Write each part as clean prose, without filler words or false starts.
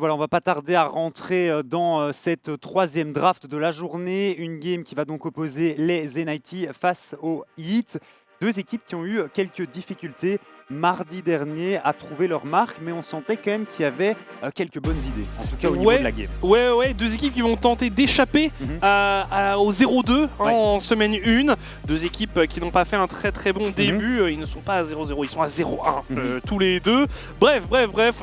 voilà, on va pas tarder à rentrer dans cette troisième draft de la journée. Une game qui va donc opposer les Zenity face aux Heat. Deux équipes qui ont eu quelques difficultés mardi dernier à trouver leur marque, mais on sentait quand même qu'il y avait quelques bonnes idées, en tout cas au niveau de la game. Ouais, deux équipes qui vont tenter d'échapper au 0-2 en semaine 1. Deux équipes qui n'ont pas fait un très bon début, ils ne sont pas à 0-0, ils sont à 0-1 tous les deux. Bref,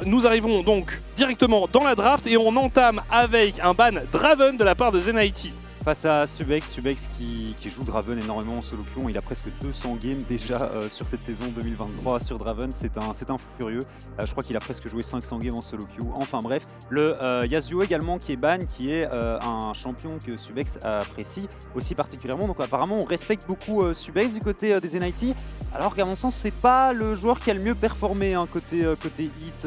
nous arrivons donc directement dans la draft et on entame avec un ban Draven de la part de Zenity. Face à Subex qui joue Draven énormément en solo queue, il a presque 200 games déjà sur cette saison 2023 sur Draven, c'est un fou furieux. Je crois qu'il a presque joué 500 games en solo queue. Enfin bref, le Yasuo également qui est ban, qui est un champion que Subex apprécie aussi particulièrement. Donc apparemment on respecte beaucoup Subex du côté des Zenity, alors qu'à mon sens c'est pas le joueur qui a le mieux performé côté Heat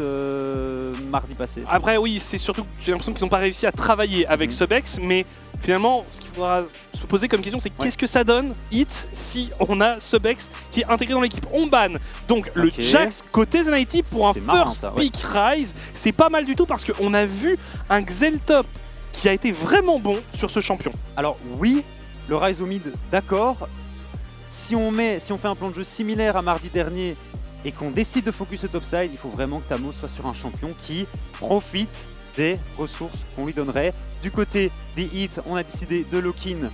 mardi passé. Après oui, c'est surtout que j'ai l'impression qu'ils n'ont pas réussi à travailler avec Subex, mais finalement, ce qu'il faudra se poser comme question, c'est qu'est-ce que ça donne Heat si on a Subex qui est intégré dans l'équipe. On banne donc le Jax côté Zenity pour un first pick Ryze. C'est pas mal du tout parce qu'on a vu un Xeltop qui a été vraiment bon sur ce champion. Alors oui, le Ryze au mid, d'accord. Si on fait un plan de jeu similaire à mardi dernier et qu'on décide de focus au topside, il faut vraiment que Tamos soit sur un champion qui profite des ressources qu'on lui donnerait. Du côté des Heat, on a décidé de lock-in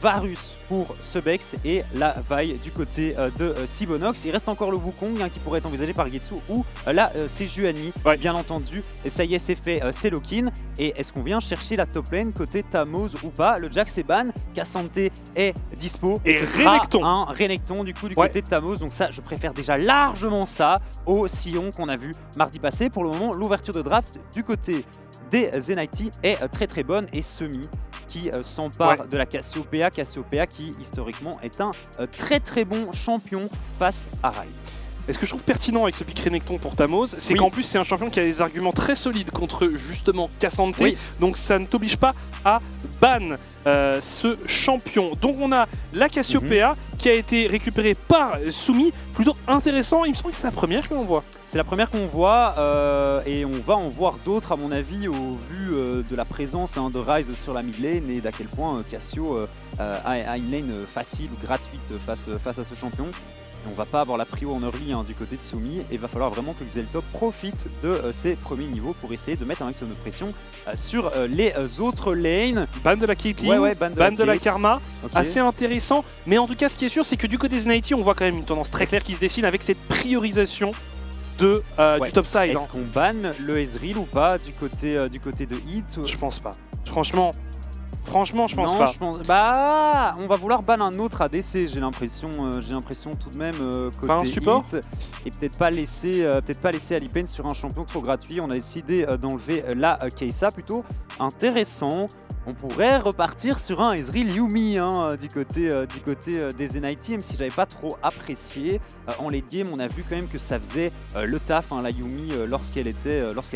Varus pour Subex et la vaille du côté de Sibonox. Il reste encore le Wukong qui pourrait être envisagé par Getsu ou là c'est Juani bien entendu. Et ça y est, c'est fait, c'est lock-in. Et est-ce qu'on vient chercher la top lane côté Tamos ou pas? Le Jax est ban, Cassante est dispo et ce sera un Renekton du coup du côté de Tamos. Donc ça, je préfère déjà largement ça au Sion qu'on a vu mardi passé. Pour le moment, l'ouverture de draft du côté des Zenity est très bonne et Semi qui s'empare de la Cassiopeia qui historiquement est un très bon champion face à Ryze. Et ce que je trouve pertinent avec ce pick Renekton pour Tamos, c'est qu'en plus c'est un champion qui a des arguments très solides contre justement Cassante, donc ça ne t'oblige pas à ban ce champion. Donc on a la Cassiopeia qui a été récupérée par Sumi, plutôt intéressant, il me semble que c'est la première que l'on voit. C'est la première qu'on voit et on va en voir d'autres à mon avis au vu de la présence de Ryze sur la mid lane et d'à quel point Cassio a une lane facile ou gratuite face à ce champion. On va pas avoir la prio en early du côté de Sumi et il va falloir vraiment que Xeltop profite de ses premiers niveaux pour essayer de mettre un maximum de pression sur les autres lanes. Ban de la Caitlyn, ban de la Karma, assez intéressant. Mais en tout cas, ce qui est sûr, c'est que du côté Zenity, on voit quand même une tendance très claire qui se dessine avec cette priorisation du topside. Est-ce qu'on banne le Ezreal ou pas du côté de Heat? Je pense pas. Franchement, je pense pas. Bah, on va vouloir ban un autre ADC, j'ai l'impression tout de même côté un support Heat, et peut-être pas laisser Alipane sur un champion trop gratuit. On a décidé d'enlever la Kai'Sa, plutôt intéressant. On pourrait repartir sur un Ezreal Yuumi du côté des Zenity, même si j'avais pas trop apprécié. En late game, on a vu quand même que ça faisait le taf, la Yuumi, lorsqu'elle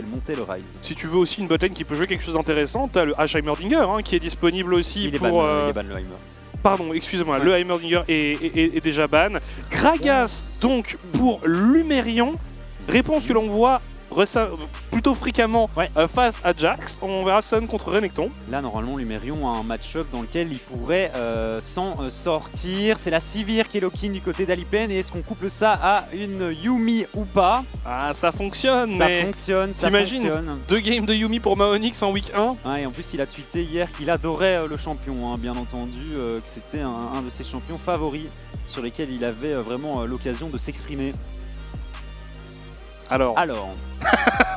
montait le Ryze. Si tu veux aussi une botlane qui peut jouer quelque chose d'intéressant, tu as le H Heimerdinger qui est disponible aussi il pour... il est ban le Heimer. Pardon, excusez-moi, le Heimerdinger est déjà ban. Gragas donc pour Lumerion, réponse que l'on voit plutôt fréquemment face à Jax. On verra Sun contre Renekton. Là, normalement, Lumerion a un match-up dans lequel il pourrait s'en sortir. C'est la Sivir qui est lock-in du côté d'Alipane. Et est-ce qu'on couple ça à une Yuumi ou pas? Ah, ça fonctionne, ça fonctionne. T'imagines 2 games de Yuumi pour Maonix en week 1. Et en plus, il a tweeté hier qu'il adorait le champion, bien entendu, que c'était un de ses champions favoris sur lesquels il avait vraiment l'occasion de s'exprimer. Alors.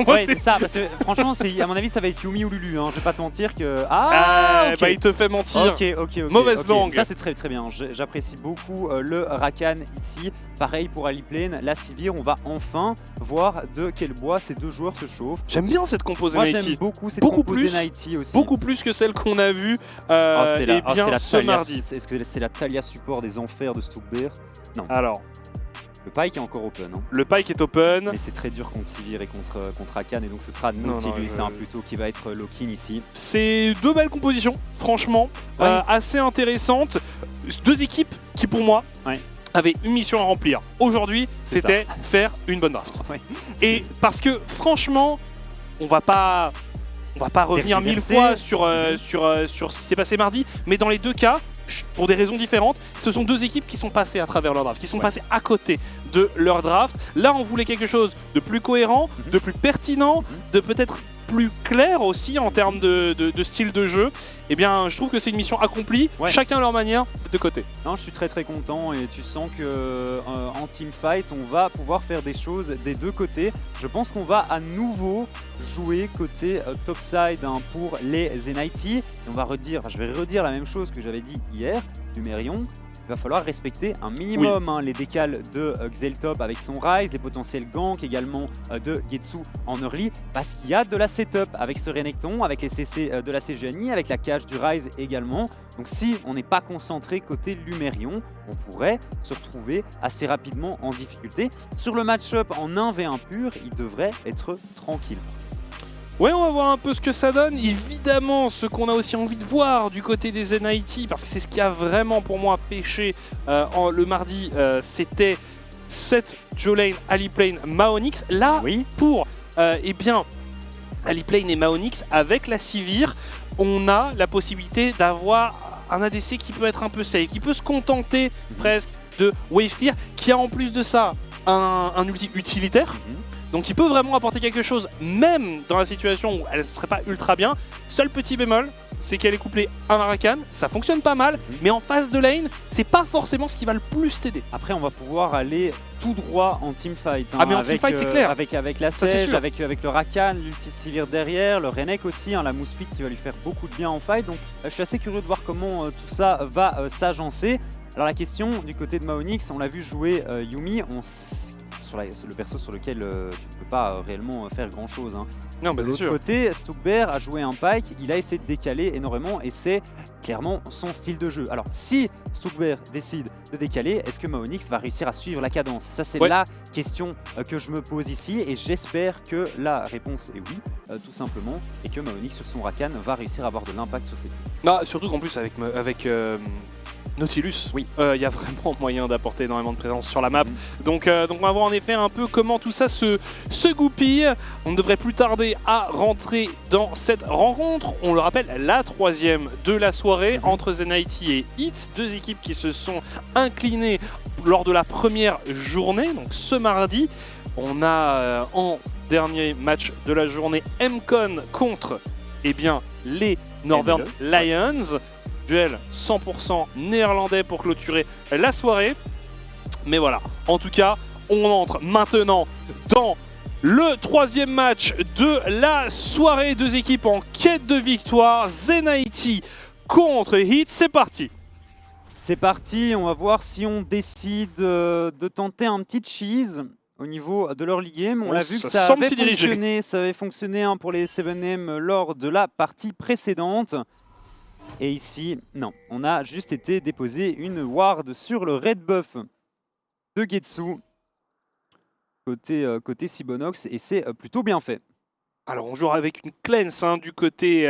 Ouais, c'est ça, parce que franchement, à mon avis, ça va être Yuumi ou Lulu. Je vais pas te mentir que. Bah, il te fait mentir. Ok. Mauvaise langue. Ça, c'est très bien. J'apprécie beaucoup le Rakan ici. Pareil pour Aliplane, la Sivir. On va enfin voir de quel bois ces deux joueurs se chauffent. J'aime bien cette compo Moi, Zenity. j'aime beaucoup cette compo Zenity aussi. Beaucoup plus que celle qu'on a vue c'est la mardi. Est-ce que c'est la Talia support des enfers de Stookbear? Non. Alors. Le Pyke est encore open. Le Pyke est open. Mais c'est très dur contre Sivir et contre Rakan, et donc ce sera Nautilus plutôt qui va être lock-in ici. C'est deux belles compositions, franchement, assez intéressantes. Deux équipes qui pour moi avaient une mission à remplir. Aujourd'hui, c'était faire une bonne draft. Et parce que franchement, on va pas revenir 1000 fois sur ce qui s'est passé mardi, mais dans les deux cas, pour des raisons différentes, ce sont deux équipes qui sont passées à travers leur draft, qui sont passées à côté de leur draft. Là, on voulait quelque chose de plus cohérent, de plus pertinent, de peut-être plus clair aussi en termes de style de jeu. Eh bien, je trouve que c'est une mission accomplie, chacun à leur manière, de côté. Non, je suis très content et tu sens que en teamfight, on va pouvoir faire des choses des deux côtés. Je pense qu'on va à nouveau jouer côté topside pour les Zenity. Et on va je vais redire la même chose que j'avais dit hier, Lumerion. Il va falloir respecter un minimum les décales de Xeltop avec son Rise, les potentiels ganks également de Getsu en early, parce qu'il y a de la setup avec ce Renekton, avec les CC de la CGNI, avec la cage du Rise également. Donc si on n'est pas concentré côté Lumerion, on pourrait se retrouver assez rapidement en difficulté. Sur le match-up en 1v1 pur, il devrait être tranquille. Ouais, on va voir un peu ce que ça donne. Évidemment, ce qu'on a aussi envie de voir du côté des Zenity, parce que c'est ce qui a vraiment pour moi pêché le mardi, c'était cette Jolane, Aliplane, Maonix. Là, pour eh bien, Aliplane et Maonix, avec la Sivir, on a la possibilité d'avoir un ADC qui peut être un peu safe, qui peut se contenter presque de Wave Clear, qui a en plus de ça un ulti utilitaire. Donc il peut vraiment apporter quelque chose, même dans la situation où elle ne serait pas ultra bien. Seul petit bémol, c'est qu'elle est couplée à un Rakan, ça fonctionne pas mal, mais en phase de lane, c'est pas forcément ce qui va le plus t'aider. Après, on va pouvoir aller tout droit en teamfight. Ah mais en teamfight, c'est clair. Avec la Sage, avec le Rakan, l'ulti Sivir derrière, le Renek aussi, la Mouspit qui va lui faire beaucoup de bien en fight. Donc je suis assez curieux de voir comment tout ça va s'agencer. Alors la question du côté de Maonix, on l'a vu jouer Yuumi, le perso sur lequel tu ne peux pas réellement faire grand chose. Non, de l'autre côté, Stuckbear a joué un Pyke, il a essayé de décaler énormément et c'est clairement son style de jeu. Alors si Stuckbear décide de décaler, est-ce que Maonix va réussir à suivre la cadence? Ça c'est la question que je me pose ici et j'espère que la réponse est oui, tout simplement, et que Maonix sur son Rakan va réussir à avoir de l'impact sur ses coups. Bah, surtout qu'en plus avec Nautilus, y a vraiment moyen d'apporter énormément de présence sur la map. Donc on va voir en effet un peu comment tout ça se goupille. On ne devrait plus tarder à rentrer dans cette rencontre. On le rappelle, la troisième de la soirée entre Zenity et Hit, deux équipes qui se sont inclinées lors de la première journée, donc ce mardi. On a en dernier match de la journée MCon contre les Northern Lions. Duel 100% néerlandais pour clôturer la soirée. Mais voilà, en tout cas, on entre maintenant dans le troisième match de la soirée. Deux équipes en quête de victoire. Zenity contre Hit, c'est parti. C'est parti, on va voir si on décide de tenter un petit cheese au niveau de leur league game. On l'a vu que ça avait fonctionné pour les 7M lors de la partie précédente. Et ici, non, on a juste été déposer une ward sur le red buff de Getsu côté Sibonox et c'est plutôt bien fait. Alors on joue avec une cleanse du côté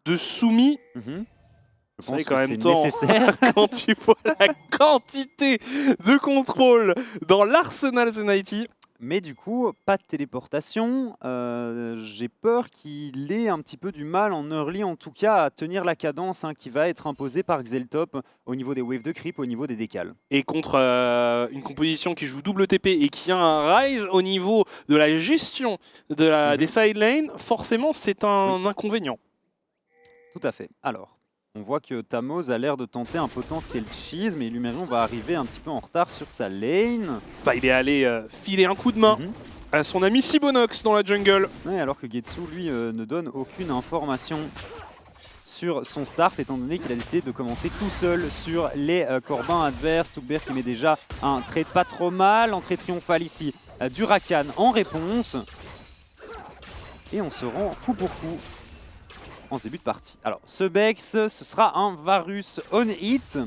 de Soumi. Je pense qu'en même temps, nécessaire. Quand tu vois la quantité de contrôle dans l'arsenal Zenity. Mais du coup, pas de téléportation. J'ai peur qu'il ait un petit peu du mal en early, en tout cas, à tenir la cadence qui va être imposée par Xeltop au niveau des waves de creep, au niveau des décales. Et contre une composition qui joue double TP et qui a un rise au niveau de la gestion des side lanes, forcément, c'est un inconvénient. Tout à fait. Alors, on voit que Tamoz a l'air de tenter un potentiel cheese, mais Lumerion va arriver un petit peu en retard sur sa lane. Bah, il est allé filer un coup de main à son ami Sibonox dans la jungle. Ouais, alors que Getsu, lui, ne donne aucune information sur son start, étant donné qu'il a décidé de commencer tout seul sur les corbins adverses. Stuckbear qui met déjà un trade pas trop mal, entrée triomphale ici du Rakan en réponse. Et on se rend coup pour coup en ce début de partie. Alors, ce Bex, ce sera un Varus on hit,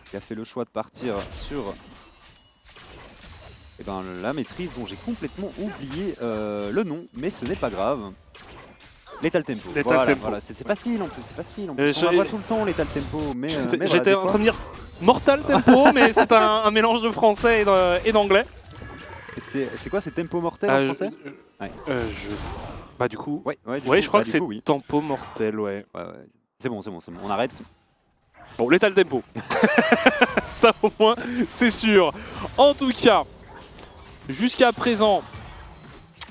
qui a fait le choix de partir sur la maîtrise dont j'ai complètement oublié le nom, mais ce n'est pas grave. Lethal Tempo. Voilà. C'est facile en plus, c'est facile. En plus. On la voit tout le temps, Lethal Tempo. Mais j'étais en train de dire Mortal Tempo, mais c'est un mélange de français et d'anglais. C'est quoi, c'est Tempo Mortel en français? Bah du coup, Ouais, ouais, du coup, je crois bah, que du c'est coup, oui. tempo mortel, ouais. Ouais, ouais. C'est bon, on arrête. Bon, létal tempo. Ça au moins, c'est sûr. En tout cas, jusqu'à présent,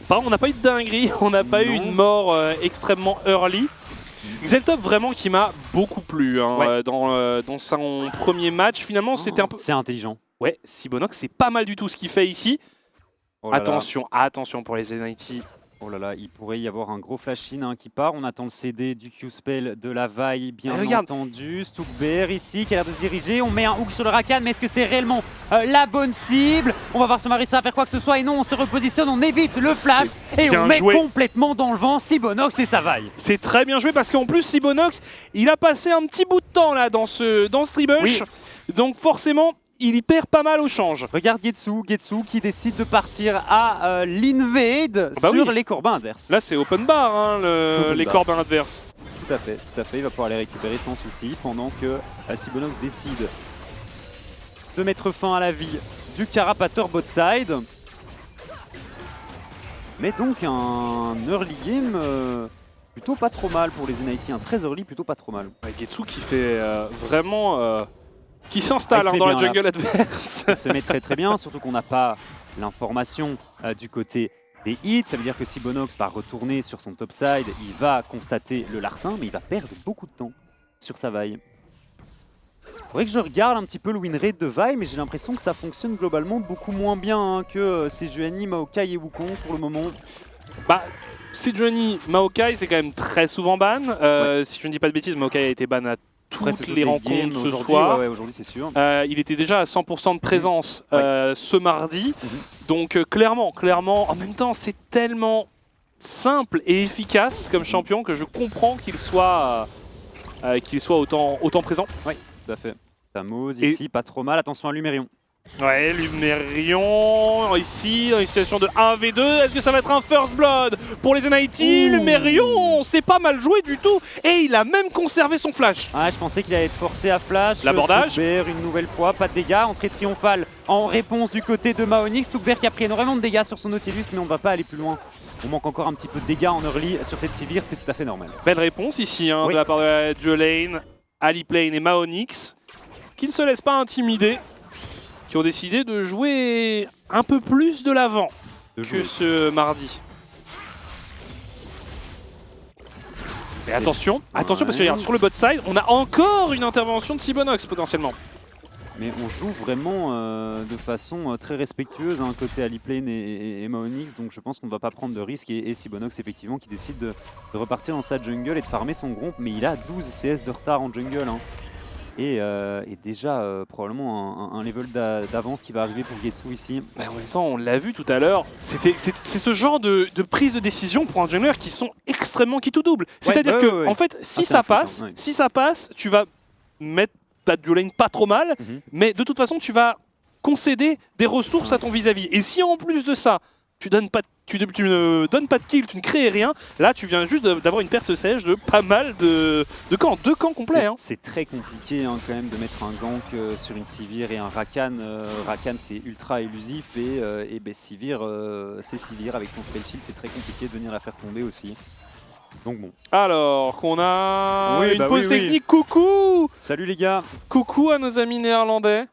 on n'a pas eu de dinguerie, on n'a pas eu Non. une mort extrêmement early. Xeltop vraiment qui m'a beaucoup plu hein, Ouais. dans son premier match. Finalement, c'était un peu... C'est intelligent. Ouais, Sibonox, c'est pas mal du tout ce qu'il fait ici. Oh là là. Attention, attention pour les NIT. Oh là là, il pourrait y avoir un gros flash-in hein, qui part. On attend le CD du Q-Spell de la vaille, bien regarde. entendu. Stuckbear ici qui a l'air de se diriger. On met un hook sur le Rakan, mais est-ce que c'est réellement la bonne cible? On va voir ce Marissa faire quoi que ce soit. Et non, on se repositionne, on évite le flash. Et on met complètement dans le vent Sibonox et sa vaille. C'est très bien joué parce qu'en plus, Sibonox, il a passé un petit bout de temps là dans ce tribush. Oui. Donc forcément, il y perd pas mal au change. Regarde Getsu qui décide de partir à l'invade sur les corbins adverses. Là c'est open bar, hein, les corbins adverses. Tout à fait, il va pouvoir les récupérer sans souci pendant que Sibonox décide de mettre fin à la vie du Carapateur bot side. Mais donc un early game plutôt pas trop mal pour les NIT, un très early plutôt pas trop mal. Ouais, Getsu qui fait vraiment... qui s'installe dans la jungle adverse. Il se met très bien, surtout qu'on n'a pas l'information du côté des hits. Ça veut dire que Sibonox va retourner sur son topside, il va constater le larcin, mais il va perdre beaucoup de temps sur sa vaille. Il faudrait que je regarde un petit peu le win rate de vaille, mais j'ai l'impression que ça fonctionne globalement beaucoup moins bien hein, que Sejuani, Maokai et Wukong pour le moment. Bah, Sejuani, Maokai c'est quand même très souvent ban. Si je ne dis pas de bêtises, Maokai a été ban à toutes les rencontres ce soir. Ouais, aujourd'hui c'est sûr. Il était déjà à 100% de présence ce mardi. Donc clairement, en même temps c'est tellement simple et efficace comme champion que je comprends qu'il soit autant présent. Oui, tout à fait. Tamuz ici, pas trop mal. Attention à Lumérion. Ouais, Lumérion, ici, dans une situation de 1v2, est-ce que ça va être un first blood pour les NIT? Lumérion, c'est pas mal joué du tout, et il a même conservé son flash. Ah, je pensais qu'il allait être forcé à flash. L'abordage. Stuckbear une nouvelle fois, pas de dégâts, entrée triomphale en réponse du côté de Maonix. Stuckbear qui a pris énormément de dégâts sur son Nautilus, mais on ne va pas aller plus loin. On manque encore un petit peu de dégâts en early sur cette Sivir, c'est tout à fait normal. Belle réponse ici de la part de Duolane, Aliplane et Maonix, qui ne se laissent pas intimider. Qui ont décidé de jouer un peu plus de l'avant que ce mardi. Mais attention, parce que regarde, sur le bot side, on a encore une intervention de Sibonox potentiellement. Mais on joue vraiment de façon très respectueuse hein, côté Aliplane et Maonix, donc je pense qu'on ne va pas prendre de risques et Sibonox effectivement qui décide de repartir dans sa jungle et de farmer son Gromp, mais il a 12 CS de retard en jungle. Hein. Et déjà probablement un level d'avance qui va arriver pour Getsu ici. Mais en même temps, on l'a vu tout à l'heure, c'est ce genre de prise de décision pour un jungler qui sont extrêmement qui tout double. C'est-à-dire que en fait, si ça passe, tu vas mettre ta duolane pas trop mal, mais de toute façon, tu vas concéder des ressources à ton vis-à-vis. Et si en plus de ça, tu ne donnes pas de kill, tu ne crées rien, là tu viens juste d'avoir une perte sèche de pas mal de camps, 2 camps complets. Hein. C'est très compliqué hein, quand même de mettre un gank sur une Sivir et un Rakan. Rakan c'est ultra élusif et Sivir c'est Sivir avec son spell shield, c'est très compliqué de venir la faire tomber aussi. Donc bon. Alors qu'on a une pause technique, coucou. Salut les gars. Coucou à nos amis néerlandais.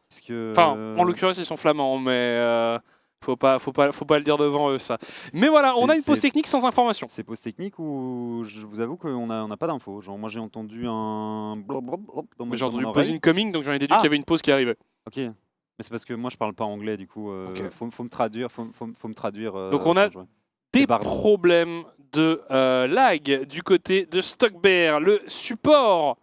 Enfin, en l'occurrence ils sont flamands, mais... Faut pas le dire devant eux ça. Mais voilà, on a une pause technique sans information. C'est pause technique ou je vous avoue qu'on n'a pas d'infos. Genre moi j'ai entendu un dans mon J'ai entendu pause incoming, donc j'en ai déduit qu'il y avait une pause qui arrivait. Ok. Mais c'est parce que moi je parle pas anglais du coup. Faut me traduire. Faut me traduire. Donc on a des problèmes de lag du côté de Stuckbear, le support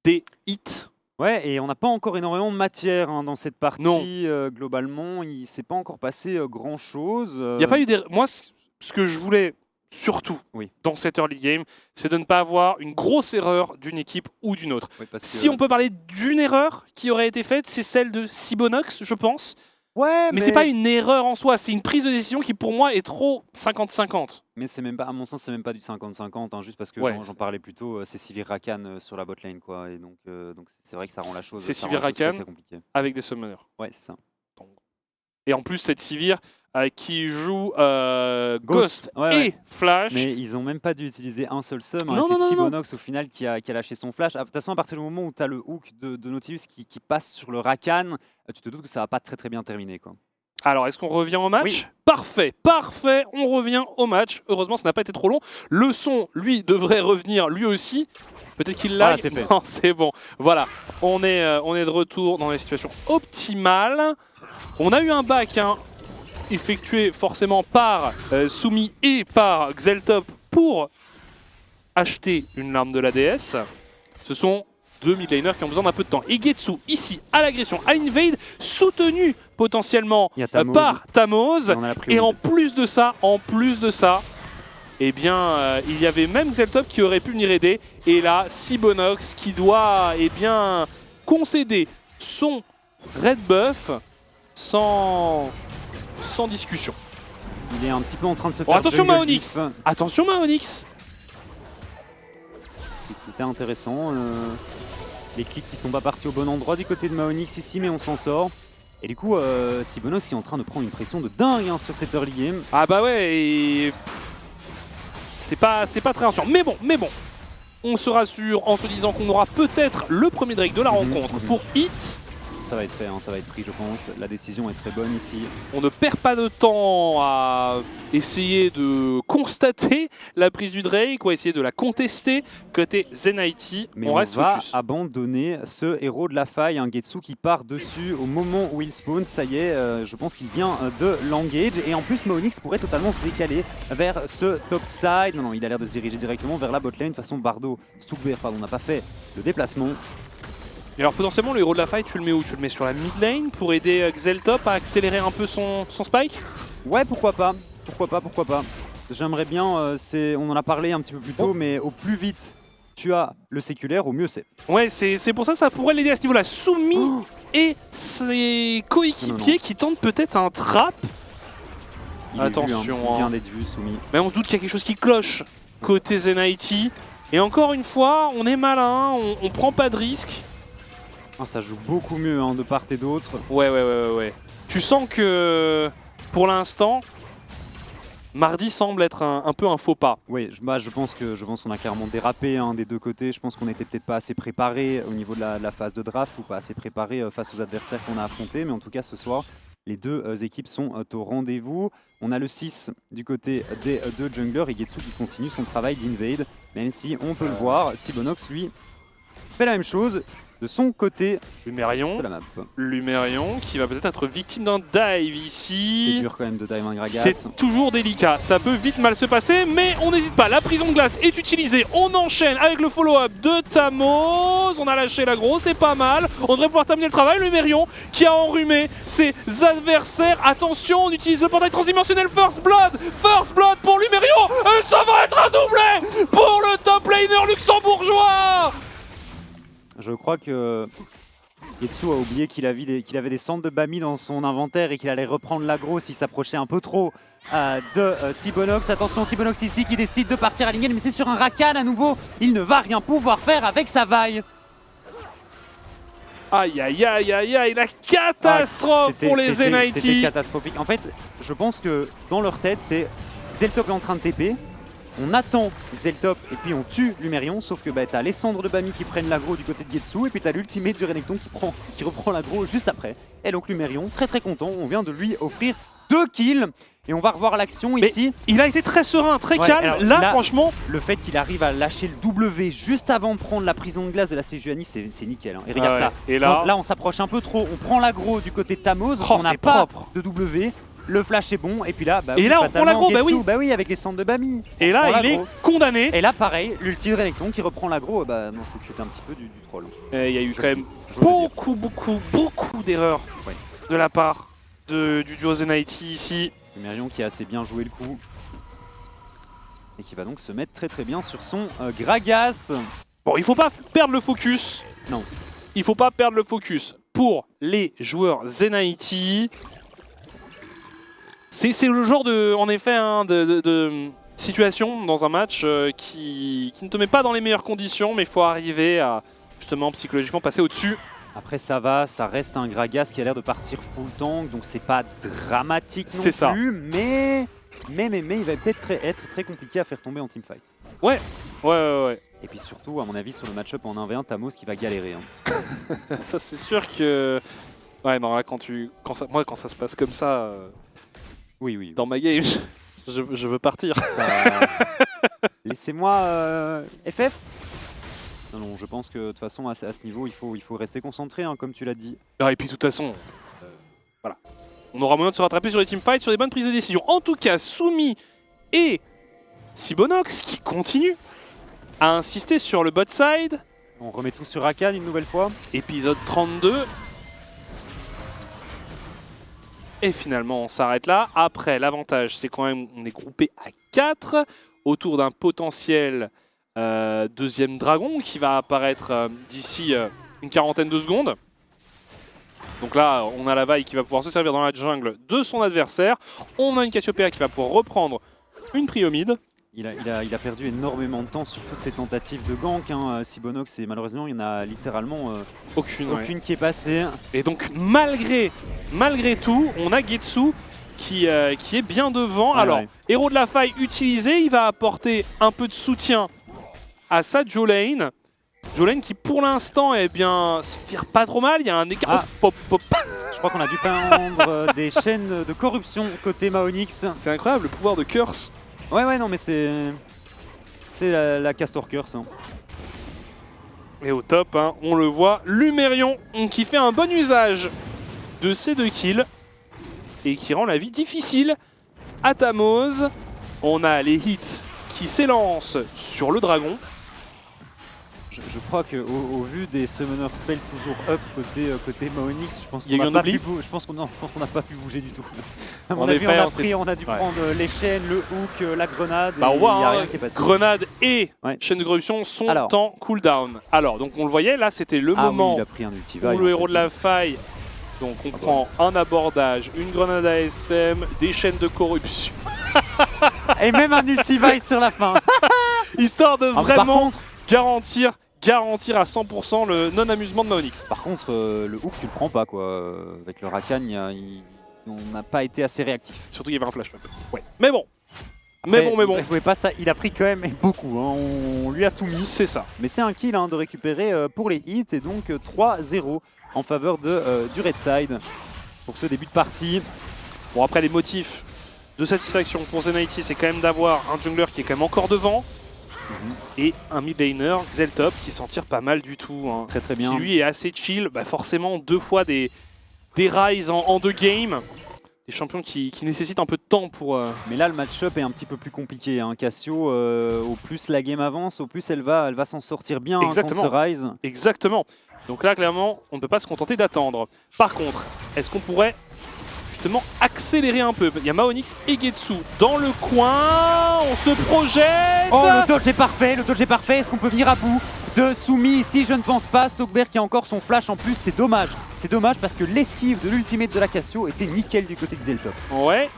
des hits. Ouais, et on n'a pas encore énormément de matière hein, dans cette partie. Globalement, il ne s'est pas encore passé grand-chose. Il n'y a pas eu des... Moi, ce que je voulais surtout dans cette early game, c'est de ne pas avoir une grosse erreur d'une équipe ou d'une autre. Si on peut parler d'une erreur qui aurait été faite, c'est celle de Sibonox, je pense. Ouais, mais c'est pas une erreur en soi, c'est une prise de décision qui pour moi est trop 50-50. Mais c'est même pas, à mon sens, c'est même pas du 50-50, hein, juste parce que j'en parlais plus tôt, c'est Sivir Rakan sur la bot lane, quoi. Et donc c'est vrai que ça rend la chose. C'est Sivir Rakan avec des summoners. Ouais, c'est ça. Et en plus, cette Sivir, qui joue Ghost, Ghost ouais, et ouais. Flash. Mais ils ont même pas dû utiliser un seul sum. Non, C'est non, non, Sibonox au final qui a lâché son flash. De toute façon, à partir du moment où tu as le hook de Nautilus qui passe sur le Rakan, tu te doutes que ça va pas très bien terminer, quoi. Alors, est-ce qu'on revient au match? Oui. Parfait, parfait, on revient au match. Heureusement, ça n'a pas été trop long. Le son, lui, devrait revenir lui aussi. Peut-être qu'il lag. Voilà, c'est fait. Non, c'est bon. Voilà, on est de retour dans les situations optimales. On a eu un back effectué forcément par Soumi et par Xeltop pour acheter une larme de la déesse. Ce sont deux mid laners qui ont besoin d'un peu de temps. Et Getsu, ici, à l'agression, à invade, soutenu potentiellement Il y a Tamoz. par Tamoz. Et on a la pris Et au en mid. plus de ça, eh bien, il y avait même Xeltop qui aurait pu venir aider. Et là, Sibonox qui doit bien concéder son red buff sans discussion. Il est un petit peu en train de se Bon, faire attention jungle Maonix. diff. Attention Maonix. C'était intéressant. Les clics qui sont pas partis au bon endroit du côté de Maonix ici, mais on s'en sort. Et du coup, Sibonox est en train de prendre une pression de dingue sur cette early game. Ah bah ouais, et... c'est pas très rassurant. Mais bon, on se rassure en se disant qu'on aura peut-être le premier Drake de la rencontre pour Hit. Ça va être fait, ça va être pris, je pense. La décision est très bonne ici. On ne perd pas de temps à essayer de constater la prise du Drake ou à essayer de la contester côté Zenity. Mais on reste va focus. abandonner ce héros de la faille, un Getsu qui part dessus au moment où il spawn. Ça y est, je pense qu'il vient de l'engage. Et en plus, Maonix pourrait totalement se décaler vers ce top side. Non, il a l'air de se diriger directement vers la bot lane. De toute façon, Stugbert n'a pas fait le déplacement. Et alors potentiellement le héros de la faille, tu le mets où? Tu le mets sur la mid lane pour aider Xeltop à accélérer un peu son spike? Ouais, pourquoi pas. Pourquoi pas. J'aimerais bien, on en a parlé un petit peu plus tôt, mais au plus vite tu as le séculaire, au mieux c'est. Ouais, c'est pour ça que ça pourrait l'aider à ce niveau-là. Soumi et ses coéquipiers qui tentent peut-être un trap. Attention, il vient d'être vu, Soumi. Mais on se doute qu'il y a quelque chose qui cloche côté Zenity. Et encore une fois, on est malin, on prend pas de risque. Ah, ça joue beaucoup mieux de part et d'autre. Ouais. Tu sens que pour l'instant, mardi semble être un peu un faux pas. Oui, je pense qu'on a clairement dérapé des deux côtés. Je pense qu'on n'était peut-être pas assez préparé au niveau de la phase de draft ou pas assez préparé face aux adversaires qu'on a affrontés. Mais en tout cas, ce soir, les deux équipes sont au rendez-vous. On a le 6 du côté des deux junglers et Getsu qui continue son travail d'invade. Même si on peut le voir, Sibonox, lui, fait la même chose. De son côté Lumerion, de la map. Lumerion qui va peut-être être victime d'un dive ici. C'est dur quand même de dive un Gragas. C'est toujours délicat, ça peut vite mal se passer, mais on n'hésite pas. La prison de glace est utilisée, on enchaîne avec le follow-up de Tamoz. On a lâché l'aggro, c'est pas mal. On devrait pouvoir terminer le travail. Lumerion qui a enrhumé ses adversaires. Attention, on utilise le portail transdimensionnel First Blood pour Lumerion. Et ça va être un doublé pour le top laner luxembourgeois. Je crois que Getsu a oublié qu'il avait des centres de Bami dans son inventaire et qu'il allait reprendre l'aggro s'il s'approchait un peu trop de Sibonox. Attention, Sibonox ici qui décide de partir à l'ingame, mais c'est sur un Rakan à nouveau. Il ne va rien pouvoir faire avec sa vaille. Aïe, la catastrophe pour les Zenity. C'était catastrophique. En fait, je pense que dans leur tête, c'est Xeltop est en train de TP. On attend Xeltop et puis on tue Lumerion, sauf que t'as les cendres de Bami qui prennent l'aggro du côté de Getsu et puis t'as l'ultimate du Renekton qui reprend l'aggro juste après. Et donc Lumerion, très content, on vient de lui offrir 2 kills et on va revoir l'action ici. Il a été très serein, très calme. Alors, là, franchement, le fait qu'il arrive à lâcher le W juste avant de prendre la prison de glace de la Sejuani, c'est nickel. Et regarde ça. Et là, on s'approche un peu trop, on prend l'aggro du côté de Tamoz, Oh, on n'a c'est pas propre. de W. Le flash est bon, et puis là, on prend l'aggro, bah oui, avec les cendres de Bami. Et là, il est condamné. Et là, pareil, l'ulti de Renekton qui reprend l'aggro, non, c'était un petit peu du troll. Il y a eu quand même beaucoup d'erreurs de la part du duo Zenity ici. Lumerion qui a assez bien joué le coup. Et qui va donc se mettre très bien sur son Gragas. Bon, il faut pas perdre le focus. Non. Il faut pas perdre le focus pour les joueurs Zenity. C'est le genre de, en effet, de situation dans un match qui ne te met pas dans les meilleures conditions, mais il faut arriver à justement psychologiquement passer au-dessus. Après ça va, ça reste un Gragas qui a l'air de partir full tank, donc c'est pas dramatique non C'est ça. plus, mais il va peut-être être très compliqué à faire tomber en teamfight. Ouais. Et puis surtout, à mon avis, sur le match-up en 1v1, Tamos qui va galérer. Hein. Ça c'est sûr que... Ouais, non, là quand ça se passe comme ça, Oui. dans ma game, je veux partir. Laissez-moi FF. Non, je pense que de toute façon, à ce niveau, il faut rester concentré, hein, comme tu l'as dit. Ah, et puis de toute façon, voilà. On aura moyen de se rattraper sur les teamfights, sur des bonnes prises de décision. En tout cas, Soumi et Sibonox qui continuent à insister sur le bot side. On remet tout sur Rakan une nouvelle fois. Épisode 32. Et finalement, on s'arrête là. Après, l'avantage, c'est quand même on est groupé à 4 autour d'un potentiel deuxième dragon qui va apparaître d'ici une quarantaine de secondes. Donc là, on a la vaille qui va pouvoir se servir dans la jungle de son adversaire. On a une Cassiopeia qui va pouvoir reprendre une prio mid. Il a perdu énormément de temps sur toutes ces tentatives de gank, hein, Sibonox, et malheureusement, il y en a littéralement aucune qui est passée. Et donc, malgré tout, on a Getsu qui est bien devant. Alors, héros de la faille utilisé, il va apporter un peu de soutien à sa Jolane. Jolane qui, pour l'instant, eh bien, se tire pas trop mal. Il y a un écart. Pop. Je crois qu'on a dû peindre des chaînes de corruption côté Maonix. C'est incroyable, le pouvoir de Curse. Ouais, non, mais c'est la Castor Curse. Hein. Et au top, hein, on le voit, Lumérion qui fait un bon usage de ses 2 kills et qui rend la vie difficile à Tamoz. On a les hits qui s'élancent sur le dragon. Je crois qu'au vu des Summoner Spells toujours up côté Maonix, je pense qu'on n'a pas pu bouger du tout. À mon avis, on a dû prendre les chaînes, le hook, la grenade, et il n'y a rien qui est passé. Grenade et chaîne de corruption sont en cooldown. Alors, donc on le voyait, là c'était le moment il a pris un où le héros de la faille, donc on prend un abordage, une grenade ASM, des chaînes de corruption. Et même un ulti-vice sur la fin. Histoire de vraiment garantir à 100% le non-amusement de Maonix. Par contre, le hook, tu le prends pas, quoi. Avec le Rakan, on n'a pas été assez réactif. Surtout, il y avait un flash. Ouais. Mais bon. Après, mais bon. Pas ça. Il a pris quand même beaucoup. Hein. On lui a tout mis. C'est ça. Mais c'est un kill hein, de récupérer pour les hits. Et donc 3-0 en faveur du Red Side pour ce début de partie. Bon, après, les motifs de satisfaction pour Zenaiti, c'est quand même d'avoir un jungler qui est quand même encore devant. Et un mid laner, Xeltop, qui s'en tire pas mal du tout. Hein. Très bien. Qui lui est assez chill. Bah forcément, 2 fois des Rise en 2 games. Des champions qui nécessitent un peu de temps pour... Mais là, le match-up est un petit peu plus compliqué. Hein. Cassio, au plus la game avance, au plus elle va s'en sortir bien contre ce Rise. Exactement. Donc là, clairement, on ne peut pas se contenter d'attendre. Par contre, est-ce qu'on pourrait justement accélérer un peu? Il y a Maonix et Getsu dans le coin. On se projette. Oh, le dodge est parfait. Est-ce qu'on peut venir à bout de Soumi ici? Je ne pense pas. Stockberg qui a encore son flash en plus. C'est dommage. C'est dommage parce que l'esquive de l'ultimate de la Cassio était nickel du côté de Xeltop. Ouais.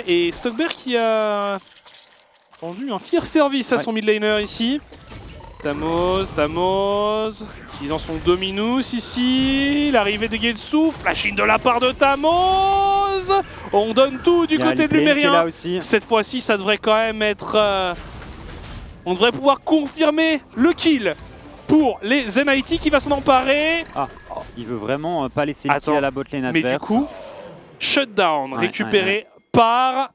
Et Stockberg qui a rendu un fier service à son mid laner ici. Tamoz. Ils en sont dominus ici. L'arrivée de Getsu. Flashing de la part de Tamoz. On donne tout du côté de Lumérien. Cette fois-ci, ça devrait quand même être... on devrait pouvoir confirmer le kill pour les Zenaiti qui va s'en emparer. Il veut vraiment pas laisser le kill à la botlane adverse. Mais du coup, shutdown récupéré par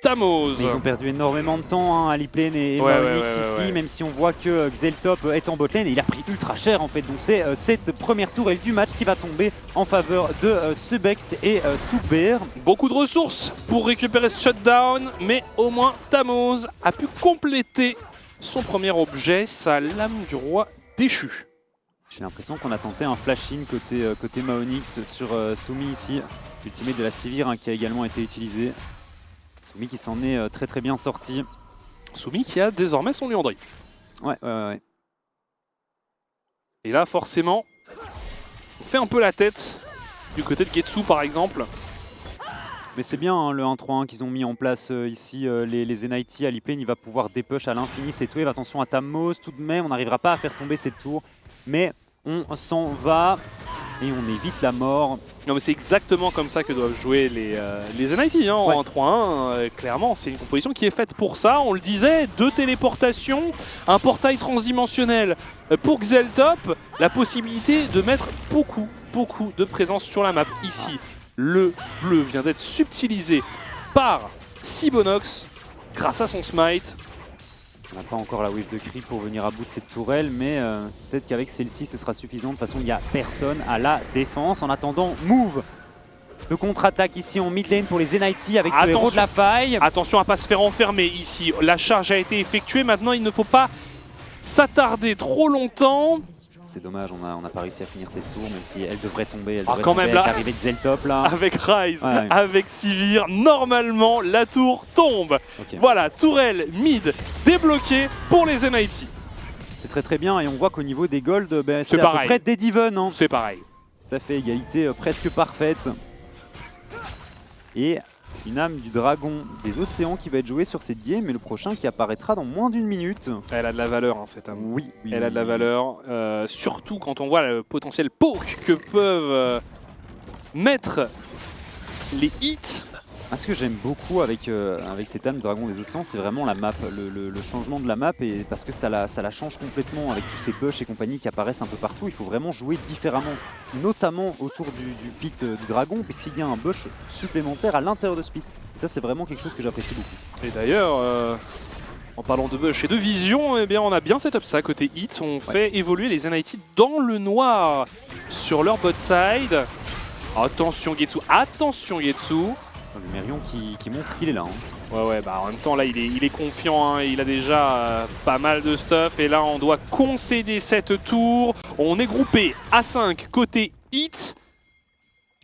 Tamoz. Mais ils ont perdu énormément de temps hein, Aliplane et Maonix ici, même si on voit que Xeltop est en botlane et il a pris ultra cher en fait. Donc c'est cette première tourelle du match qui va tomber en faveur de Subex et Stookbear. Beaucoup de ressources pour récupérer ce shutdown, mais au moins Tamoz a pu compléter son premier objet, sa lame du roi déchu. J'ai l'impression qu'on a tenté un flash-in côté Maonix sur Soumi ici. Ultimate de la Sivir hein, qui a également été utilisé. Soumi qui s'en est très bien sorti. Soumi qui a désormais son Liandry. Ouais. Et là forcément, on fait un peu la tête du côté de Getsu par exemple. Mais c'est bien hein, le 1-3-1 qu'ils ont mis en place ici, les Zenaiti. Aliplane, il va pouvoir dépush à l'infini cette wave. Attention à Tamoz tout de même, on n'arrivera pas à faire tomber cette tour. Mais on s'en va et on évite la mort. Non mais c'est exactement comme ça que doivent jouer les NIT hein, en 3-1. Clairement, c'est une composition qui est faite pour ça. On le disait, 2 téléportations, un portail transdimensionnel pour Xeltop, la possibilité de mettre beaucoup de présence sur la map. Ici, le bleu vient d'être subtilisé par Sibonox grâce à son smite. On n'a pas encore la wave de creep pour venir à bout de cette tourelle, mais peut-être qu'avec celle-ci ce sera suffisant. De toute façon, il n'y a personne à la défense. En attendant, move de contre-attaque ici en mid lane pour les NIT avec ce héros de la faille. Attention à ne pas se faire enfermer ici. La charge a été effectuée. Maintenant, il ne faut pas s'attarder trop longtemps. C'est dommage, on n'a pas réussi à finir cette tour, même si elle devrait tomber. Elle devrait quand tomber même là, l'arrivée de Xeltop là. Avec Ryze, avec Sivir, normalement la tour tombe. Okay. Voilà, tourelle mid débloquée pour les NIT. C'est très bien et on voit qu'au niveau des golds, c'est à peu près dead even. Hein. C'est pareil. Tout à fait, égalité presque parfaite. Et une âme du dragon des océans qui va être jouée sur cette game, mais le prochain qui apparaîtra dans moins d'1 minute. Elle a de la valeur hein, cette âme. Oui, elle a de la valeur, surtout quand on voit le potentiel poke que peuvent mettre les hits. Ce que j'aime beaucoup avec cette âme du dragon des océans, c'est vraiment la map, le changement de la map, et parce que ça la change complètement avec tous ces bush et compagnie qui apparaissent un peu partout. Il faut vraiment jouer différemment, notamment autour du pit du dragon, puisqu'il y a un bush supplémentaire à l'intérieur de ce pit. Et ça, c'est vraiment quelque chose que j'apprécie beaucoup. Et d'ailleurs, en parlant de bush et de vision, eh bien, on a bien setup ça côté hit. On fait évoluer les NIT dans le noir sur leur bot side. Attention Getsu, attention Getsu. Lumerion qui montre qu'il est là. Hein. Ouais, bah en même temps là il est confiant, hein, il a déjà pas mal de stuff et là on doit concéder cette tour. On est groupé à 5 côté hit.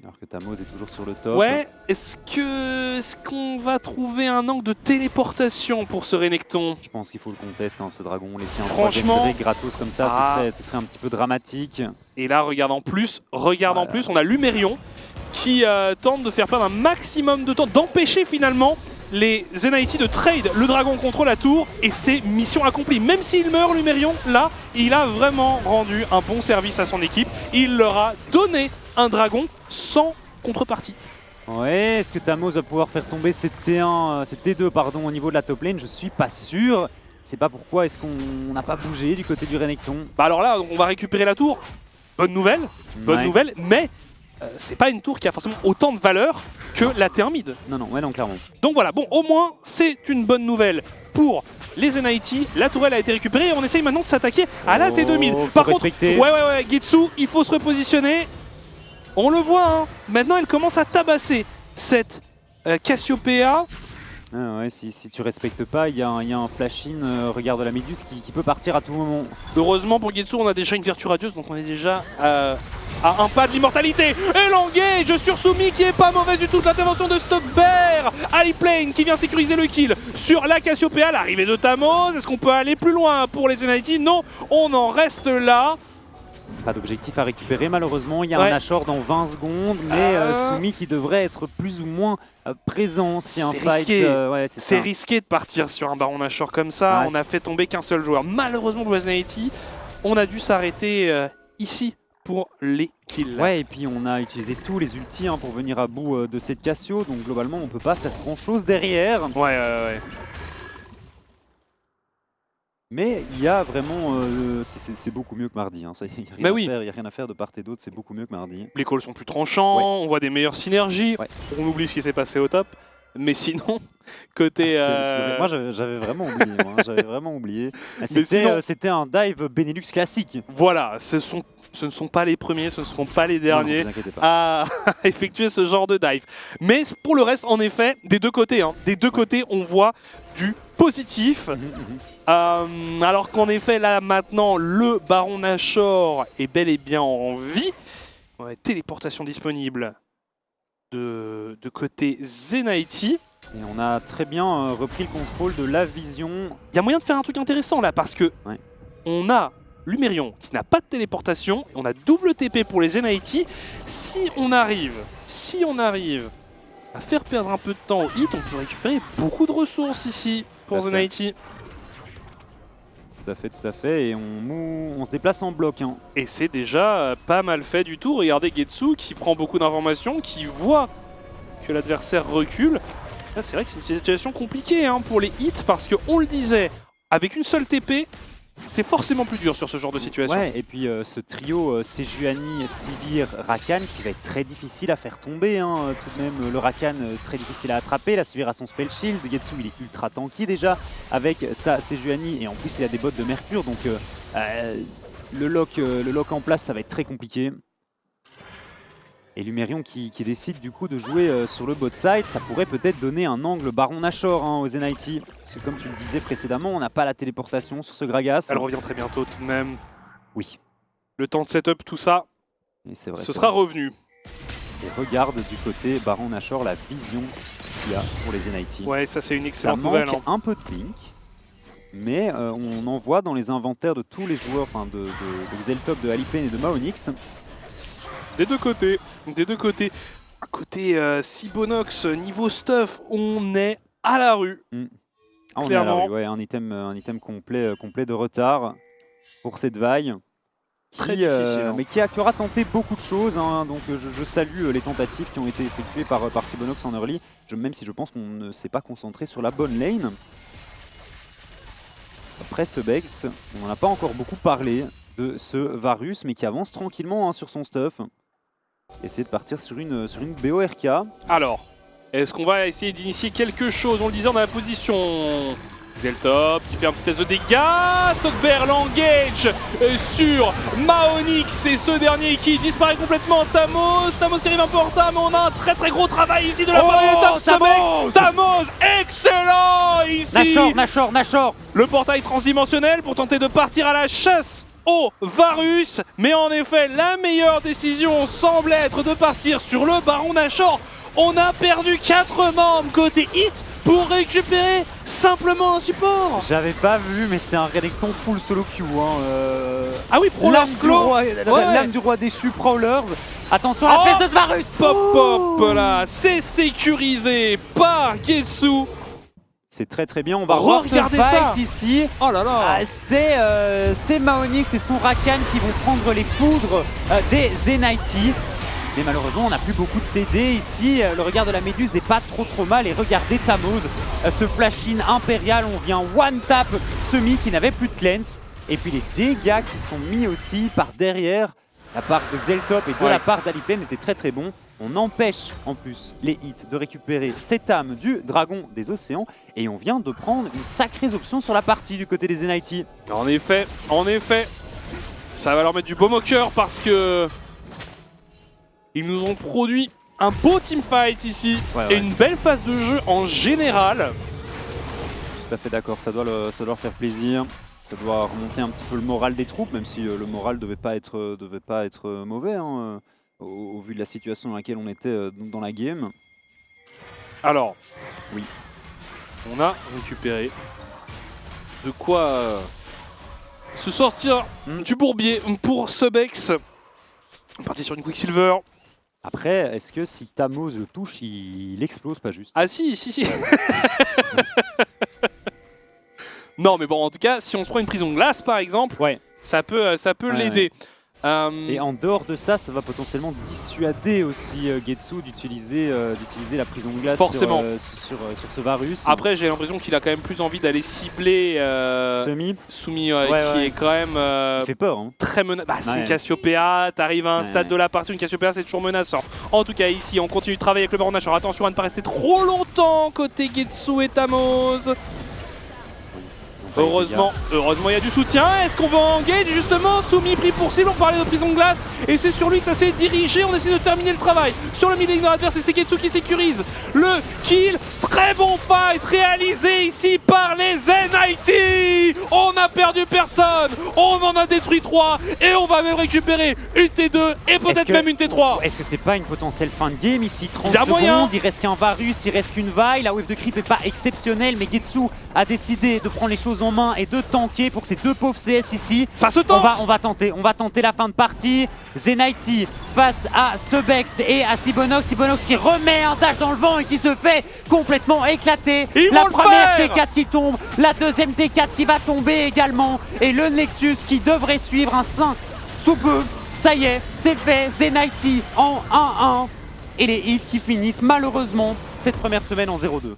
Alors que Tamos est toujours sur le top. Ouais, est-ce qu'on va trouver un angle de téléportation pour ce Renekton? Je pense qu'il faut le contester, hein, ce dragon. Laisser un franchement gratos comme ça, ce serait un petit peu dramatique. Et là regarde en plus, on a Lumerion qui tente de faire perdre un maximum de temps, d'empêcher finalement les NIT de trade le dragon contre la tour, et c'est mission accomplie. Même s'il meurt Lumerion, là, il a vraiment rendu un bon service à son équipe. Il leur a donné un dragon sans contrepartie. Ouais, est-ce que Tamos va pouvoir faire tomber cette T1, cette T2 pardon, au niveau de la top lane? Je suis pas sûr. C'est pas pourquoi est-ce qu'on n'a pas bougé du côté du Renekton. Bah alors là, on va récupérer la tour. Bonne nouvelle, mais c'est pas une tour qui a forcément autant de valeur que la T1 mid. Non, clairement. Donc voilà, bon, au moins, c'est une bonne nouvelle pour les NIT. La tourelle a été récupérée et on essaye maintenant de s'attaquer à la T2 mid. Par contre, ouais, Getsu, il faut se repositionner. On le voit, hein. Maintenant, elle commence à tabasser cette Cassiopeia. Ah ouais, si tu respectes pas, il y a un flash-in, regarde la Méduse qui peut partir à tout moment. Heureusement pour Getsu, on a déjà une Vertu Radieuse, donc on est déjà à un pas de l'immortalité. Et l'engage sur Sumi qui est pas mauvaise du tout. L'intervention de Stockbear, Aliplane qui vient sécuriser le kill sur la Cassiopeia. L'arrivée de Tamos, est-ce qu'on peut aller plus loin pour les NIT? Non, on en reste là. Pas d'objectif à récupérer malheureusement, il y a un Nashor dans 20 secondes, mais Sumi qui devrait être plus ou moins présent si un fight... c'est risqué de partir sur un Baron Nashor comme ça, on a fait tomber qu'un seul joueur. Malheureusement pour les NIT, on a dû s'arrêter ici pour les kills. Ouais, et puis on a utilisé tous les ultis pour venir à bout de cette Cassio, donc globalement on peut pas faire grand chose derrière. Ouais. Mais il y a vraiment, c'est beaucoup mieux que mardi, hein. Il n'y a rien à faire de part et d'autre, c'est beaucoup mieux que mardi. Les calls sont plus tranchants, on voit des meilleures synergies, on oublie ce qui s'est passé au top, mais sinon, côté... Moi j'avais vraiment oublié, C'était un dive Benelux classique. Voilà, ce ne sont pas les premiers, ce ne seront pas les derniers à effectuer ce genre de dive. Mais pour le reste, en effet, des deux côtés, côtés, on voit du positif. Alors qu'en effet, là maintenant, le Baron Nashor est bel et bien en vie. Téléportation disponible de côté Zenity. Et on a très bien repris le contrôle de la vision. Il y a moyen de faire un truc intéressant là, parce que on a Lumerion qui n'a pas de téléportation, on a double TP pour les NIT. Si on arrive à faire perdre un peu de temps au hit, on peut récupérer beaucoup de ressources ici pour NIT. tout à fait. Et on se déplace en bloc. Hein. Et c'est déjà pas mal fait du tout. Regardez Getsu qui prend beaucoup d'informations, qui voit que l'adversaire recule. Là, c'est vrai que c'est une situation compliquée hein, pour les hits parce qu'on le disait, avec une seule TP, c'est forcément plus dur sur ce genre de situation. Ouais, et puis ce trio Sejuani, Sivir, Rakan qui va être très difficile à faire tomber. Hein. Tout de même, le Rakan très difficile à attraper. La Sivir a son spell shield. Getsu il est ultra tanky déjà avec sa Sejuani et en plus il a des bottes de mercure. Donc le lock en place ça va être très compliqué. Et Lumerion qui décide du coup de jouer sur le bot side, ça pourrait peut-être donner un angle Baron Nashor hein, aux NIT. Parce que comme tu le disais précédemment, on n'a pas la téléportation sur ce Gragas. Elle revient très bientôt tout de même. Oui. Le temps de setup, tout ça, Et c'est vrai, ce sera revenu. Et regarde du côté Baron Nashor la vision qu'il y a pour les NIT. Ouais, ça c'est une Ça excellente manque nouvelle. Hein. un peu de blink, mais on en voit dans les inventaires de tous les joueurs, enfin de Xeltop, de Alipane et de Maonix. Des deux côtés, des deux côtés. À côté Sibonox, niveau stuff, on est à la rue. Ah, on est à la Clairement. rue, ouais, un item complet de retard pour cette vaille. Très difficile. Hein. Mais qui aura tenté beaucoup de choses, hein, donc je salue les tentatives qui ont été effectuées par Sibonox en early, même si je pense qu'on ne s'est pas concentré sur la bonne lane. Après ce Bex, on n'en a pas encore beaucoup parlé de ce Varus, mais qui avance tranquillement hein, sur son stuff. Essayer de partir sur une BORK. Alors, est-ce qu'on va essayer d'initier quelque chose? On le disait, on a la position. Xeltop qui fait un petit test de dégâts. Stockbear l'engage sur Maonix et ce dernier qui disparaît complètement. Tamos qui arrive un peu en retard, mais on a un très gros travail ici de la part de Tamos. Tamos, excellent ici. Nashor. Le portail transdimensionnel pour tenter de partir à la chasse au Varus, mais en effet la meilleure décision semble être de partir sur le Baron Nashor. On a perdu 4 membres côté hit pour récupérer simplement un support. J'avais pas vu, mais c'est un Renekton full solo queue. Ah oui, Prowlers Claw. L'âme du roi déchu, Prowlers. Attention à la flèche de Varus. Pop là, c'est sécurisé par Getsu. C'est très bien, on va revoir ce fight ici. Oh là là. C'est Maonix et son Rakan qui vont prendre les poudres des Zenity. Mais malheureusement, on n'a plus beaucoup de CD ici. Le regard de la Méduse n'est pas trop mal. Et regardez Tamoz, ce flash-in impérial. On vient one-tap Semi qui n'avait plus de cleanse. Et puis les dégâts qui sont mis aussi par derrière. La part de Xeltop et de la part d'Alipane était très bons. On empêche en plus les hits de récupérer cette âme du dragon des océans. Et on vient de prendre une sacrée option sur la partie du côté des NIT. En effet, ça va leur mettre du baume au cœur parce que ils nous ont produit un beau teamfight ici et une belle phase de jeu en général. Tout à fait d'accord, ça doit leur faire plaisir. Ça doit remonter un petit peu le moral des troupes, même si le moral devait pas être mauvais hein, au vu de la situation dans laquelle on était dans la game. Alors, oui, on a récupéré de quoi se sortir du bourbier pour Subex. On est parti sur une Quicksilver. Après, est-ce que si Tamoz le touche, il explose pas juste? Ah si. Non mais bon, en tout cas, si on se prend une prison de glace par exemple, ça peut l'aider. Et en dehors de ça, ça va potentiellement dissuader aussi Getsu d'utiliser la prison de glace sur ce Varus. Après, j'ai l'impression qu'il a quand même plus envie d'aller cibler Sumi qui est quand même il fait peur, hein. très menaçant. C'est une Cassiopeia, t'arrives à un stade de la partie, une Cassiopeia c'est toujours menaçant. En tout cas ici, on continue de travailler avec le Baron Nashor. Attention à ne pas rester trop longtemps côté Getsu et Tamoz. Heureusement, il y a du soutien. Est-ce qu'on va engage justement? Sumi pris pour cible, on parlait de prison de glace et c'est sur lui que ça s'est dirigé. On essaie de terminer le travail sur le mid lane adverse et c'est Getsu qui sécurise le kill. Très bon fight réalisé ici par les NIT. On n'a perdu personne, on en a détruit 3 et on va même récupérer une T2 et peut-être même une T3. Est-ce que c'est pas une potentielle fin de game ici? 30 secondes, moyen. Il reste qu'un Varus, il reste qu'une vaille. La wave de creep n'est pas exceptionnelle, mais Getsu a décidé de prendre les choses en main et de tanker pour ces deux pauvres CS ici. Ça se tente. On va tenter la fin de partie. Zenity face à Sebex et à Sibonox. Sibonox qui remet un dash dans le vent et qui se fait complètement éclater. Ils La vont le première faire T4 qui tombe, la deuxième T4 qui va tomber également. Et le Nexus qui devrait suivre un 5 sous peu. Ça y est, c'est fait, Zenaiti en 1-1. Et les hits qui finissent malheureusement cette première semaine en 0-2.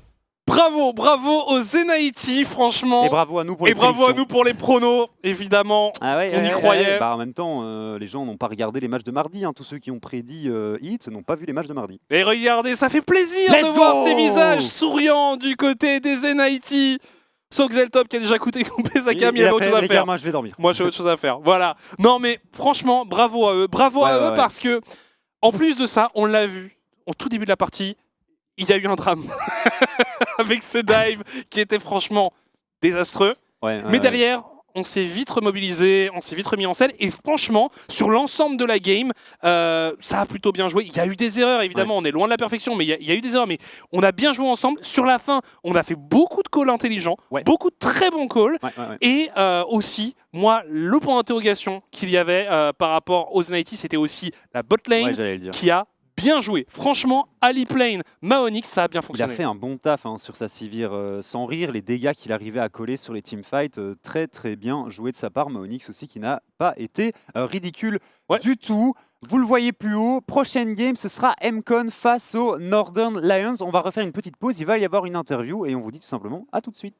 Bravo, bravo aux Zenaiti, franchement. Et bravo à nous pour les Et bravo à prédictions. nous pour les pronos, évidemment. Ah ouais, On y croyait. Bah en même temps, les gens n'ont pas regardé les matchs de mardi. Hein. Tous ceux qui ont prédit Hit n'ont pas vu les matchs de mardi. Et regardez, ça fait plaisir Let's de voir go ces visages souriants du côté des Zenaiti. Soxeltop qui a déjà coupé sa cam, il avait autre chose à les faire. gars, moi je vais dormir. Moi j'ai autre chose à faire, voilà. Non mais franchement, bravo à eux. Bravo à eux parce que, en plus de ça, on l'a vu, au tout début de la partie, il y a eu un drame. Avec ce dive qui était franchement désastreux. Mais derrière, on s'est vite remobilisé, on s'est vite remis en selle. Et franchement, sur l'ensemble de la game, ça a plutôt bien joué. Il y a eu des erreurs, évidemment, on est loin de la perfection, mais il y a eu des erreurs. Mais on a bien joué ensemble. Sur la fin, on a fait beaucoup de calls intelligents, beaucoup de très bons calls. Et aussi, moi, le point d'interrogation qu'il y avait par rapport aux Zenaiti, c'était aussi la bot lane qui a bien joué. Franchement, Aliplane, Maonix, ça a bien fonctionné. Il a fait un bon taf hein, sur sa Sivir sans rire. Les dégâts qu'il arrivait à coller sur les teamfights, très très bien joué de sa part. Maonix aussi qui n'a pas été ridicule du tout. Vous le voyez plus haut. Prochaine game, ce sera MCon face aux Northern Lions. On va refaire une petite pause. Il va y avoir une interview et on vous dit tout simplement à tout de suite.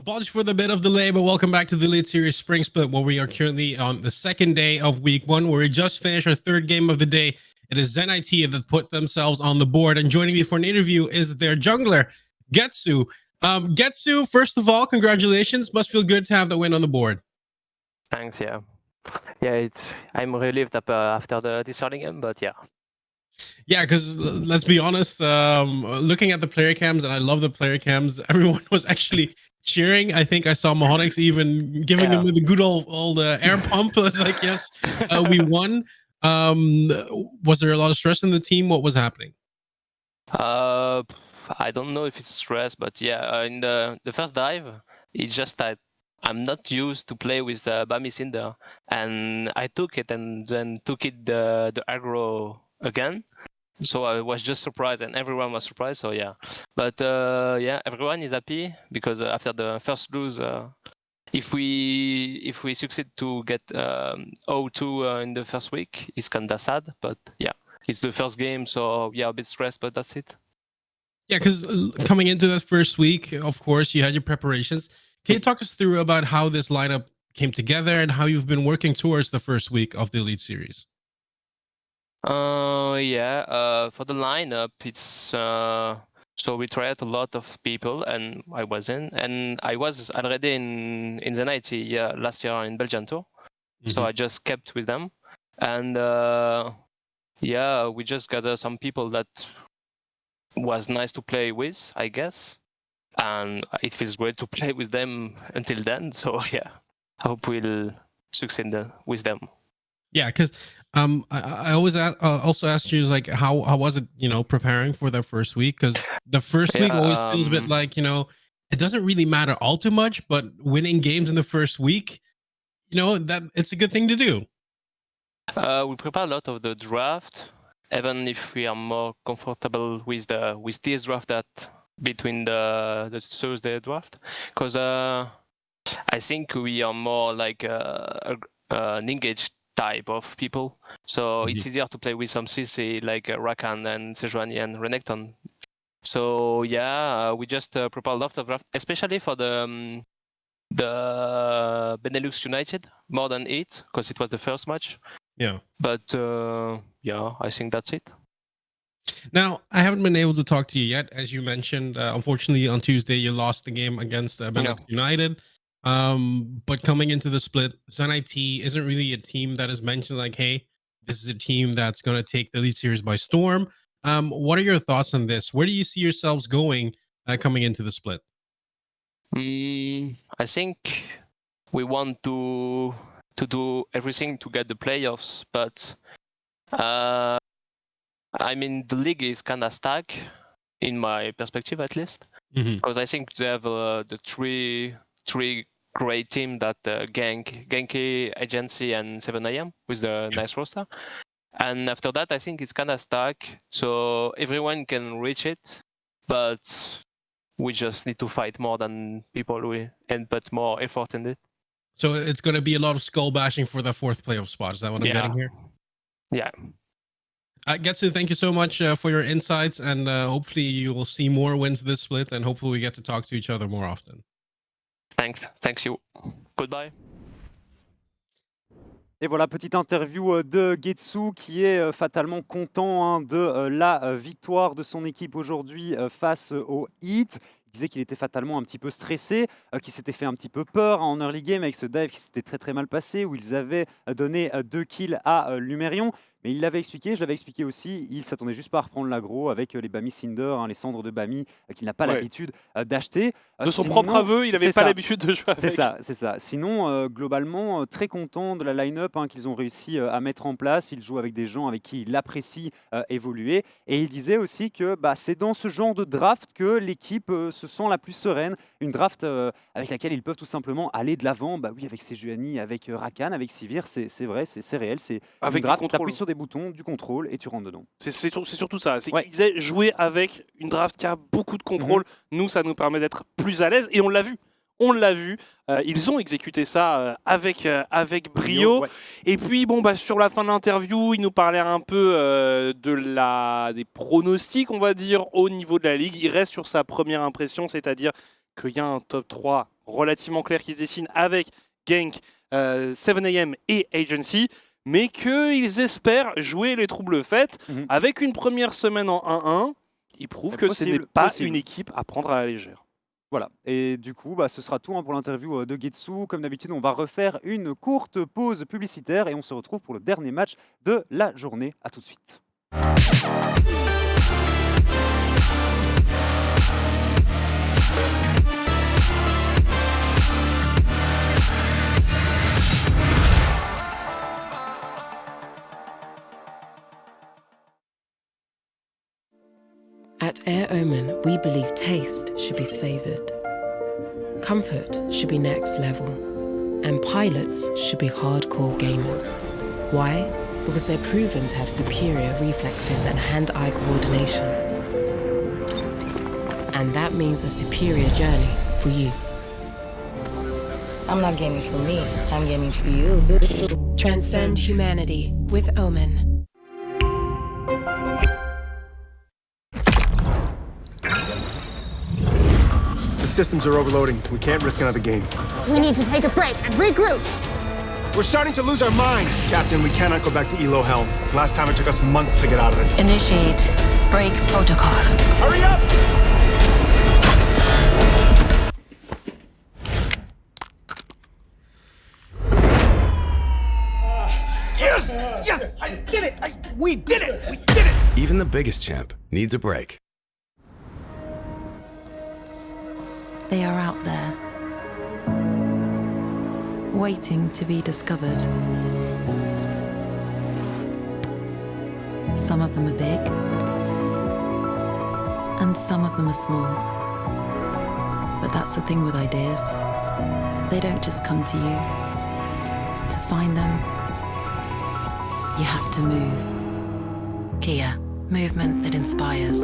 Apologies for the bit of delay, but welcome back to the Elite Series Spring Split, where we are currently on the second day of week one, where we just finished our third game of the day. It is Zen IT that put themselves on the board, and joining me for an interview is their jungler, Getsu. Getsu, first of all, congratulations. Must feel good to have the win on the board. Thanks, yeah. Yeah, I'm relieved after this early game, but yeah. Yeah, because let's be honest, looking at the player cams, and I love the player cams, everyone was actually cheering. I think I saw Mahonix even giving them the good old air pump. It's like, yes, we won. Was there a lot of stress in the team? What was happening? I don't know if it's stress, but yeah, in the first dive, it's just that I'm not used to play with Bami Cinder, and I took it and then took it the aggro again. So I was just surprised, and everyone was surprised. So yeah, but yeah, everyone is happy because after the first lose, if we succeed to get 0-2 in the first week, it's kinda sad. But yeah, it's the first game, so yeah, a bit stressed, but that's it. Yeah, because coming into that first week, of course, you had your preparations. Can you talk us through about how this lineup came together and how you've been working towards the first week of the Elite Series? Yeah, for the lineup, it's so we tried a lot of people, and I wasn't, and I was already in the night last year in Belgian tour, so I just kept with them, and yeah, we just gathered some people that was nice to play with, I guess, and it feels great to play with them until then. So yeah, I hope we'll succeed with them. Yeah, because I always also asked you like how was it, preparing for the first week? Because the first week always feels a bit like, it doesn't really matter all too much, but winning games in the first week, that it's a good thing to do. We prepare a lot of the draft, even if we are more comfortable with this draft that between the Thursday draft, because I think we are more like an engaged type of people, so it's easier to play with some CC like Rakan and Sejuani and Renekton. So yeah, we just prepare a lot of draft, especially for the Benelux United more than it, because it was the first match. Yeah. But yeah, I think that's it. Now, I haven't been able to talk to you yet. As you mentioned, unfortunately, on Tuesday, you lost the game against Benelux United. But coming into the split, Zen IT isn't really a team that is mentioned like, hey, this is a team that's going to take the Elite Series by storm. What are your thoughts on this? Where do you see yourselves going coming into the split? I think we want to do everything to get the playoffs, but I mean, the league is kind of stuck, in my perspective at least, because I think they have the three great team that Genki, Agency, and 7am with the nice roster. And after that, I think it's kind of stuck. So everyone can reach it, but we just need to fight more than people and put more effort in it. So it's going to be a lot of skull bashing for the fourth playoff spot. Is that what I'm getting here? Yeah. Getsu, thank you so much for your insights, and hopefully you will see more wins this split, and hopefully we get to talk to each other more often. Thanks you. Goodbye. Et voilà, petite interview de Getsu qui est fatalement content de la victoire de son équipe aujourd'hui face au Heat. Il disait qu'il était fatalement un petit peu stressé, qu'il s'était fait un petit peu peur en early game avec ce dive qui s'était très très mal passé, où ils avaient donné 2 kills à Lumerion. Mais il l'avait expliqué, je l'avais expliqué aussi, il s'attendait juste pas à reprendre l'aggro avec les Bami Cinder, les cendres de Bami qu'il n'a pas l'habitude d'acheter. De son propre aveu, il n'avait pas l'habitude de jouer avec. C'est ça. Sinon, globalement, très content de la line-up qu'ils ont réussi à mettre en place. Il joue avec des gens avec qui il apprécie évoluer. Et il disait aussi que c'est dans ce genre de draft que l'équipe se sent la plus sereine. Une draft avec laquelle ils peuvent tout simplement aller de l'avant. Oui, avec Sejuani, avec Rakan, avec Sivir, c'est vrai, c'est réel. C'est une draft, tu appuies sur des boutons, du contrôle et tu rentres dedans. C'est surtout ça. C'est qu'ils disaient jouer avec une draft qui a beaucoup de contrôle. Nous, ça nous permet d'être plus à l'aise et on l'a vu. Ils ont exécuté ça avec brio. Et puis, sur la fin de l'interview, il nous parlait un peu des pronostics, on va dire, au niveau de la ligue. Il reste sur sa première impression, c'est-à-dire qu'il y a un top 3 relativement clair qui se dessine avec Genk, 7am et Agency, mais qu'ils espèrent jouer les troubles faites avec une première semaine en 1-1. Ils prouvent que ce n'est pas une équipe à prendre à la légère. Voilà, et du coup, ce sera tout pour l'interview de Getsu. Comme d'habitude, on va refaire une courte pause publicitaire et on se retrouve pour le dernier match de la journée. À tout de suite. At Air Omen, we believe taste should be savoured, comfort should be next level, and pilots should be hardcore gamers. Why? Because they're proven to have superior reflexes and hand-eye coordination. And that means a superior journey for you. I'm not gaming for me, I'm gaming for you. Transcend humanity with Omen. The systems are overloading. We can't risk another game. We need to take a break and regroup. We're starting to lose our mind. Captain, we cannot go back to Elo Hell. Last time it took us months to get out of it. Initiate break protocol. Hurry up! Yes! Yes! I did it! We did it! We did it! Even the biggest champ needs a break. They are out there, waiting to be discovered. Some of them are big, and some of them are small. But that's the thing with ideas. They don't just come to you. To find them, you have to move. Kia, movement that inspires.